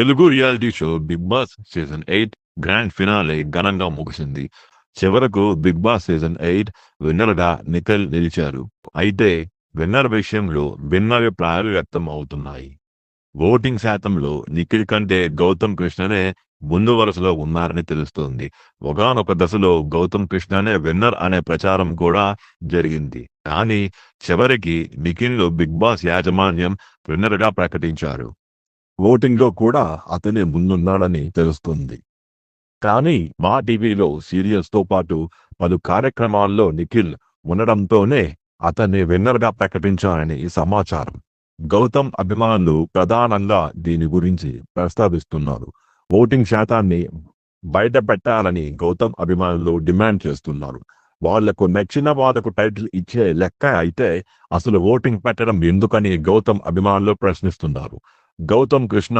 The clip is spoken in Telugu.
Telugu reality show 'big boss' season 8 grand finale ఘనంగా ముగిసింది. చివరకు 'బిగ్ బాస్' సీజన్ 8 విన్నర్‌గా నిఖిల్ నిలిచారు. అయితే విన్నర్ విషయంలో భిన్నాభిప్రాయాలు వ్యక్తం అవుతున్నాయి. ఓటింగ్ శాతంలో నిఖిల్ కంటే గౌతమ్ కృష్ణనే ముందు వరుసలో ఉన్నారని తెలుస్తోంది. ఒకానొక దశలో గౌతమ్ కృష్ణనే విన్నర్ అనే ప్రచారం కూడా జరిగింది. కానీ చివరికి నిఖిల్‌ను 'బిగ్ బాస్' యాజమాన్యం విన్నర్‌గా ప్రకటించారు. ఓటింగ్‌లో కూడా అతనే ముందున్నాడని తెలుస్తుంది. కానీ మా టీవీలో సీరియల్స్‌తో పాటు పలు కార్యక్రమాల్లో నిఖిల్ ఉండడంతోనే అతన్ని విన్నర్‌గా ప్రకటించారని సమాచారం. గౌతమ్ అభిమానులు ప్రధానంగా దీని గురించి ప్రస్తావిస్తున్నారు. ఓటింగ్ శాతాన్ని బయట పెట్టాలని గౌతమ్ అభిమానులు డిమాండ్ చేస్తున్నారు. వాళ్లకు నచ్చిన వాళ్ళకు టైటిల్ ఇచ్చే లెక్క అయితే అసలు ఓటింగ్ పెట్టడం ఎందుకని గౌతమ్ అభిమానులు ప్రశ్నిస్తున్నారు. గౌతమ్ కృష్ణ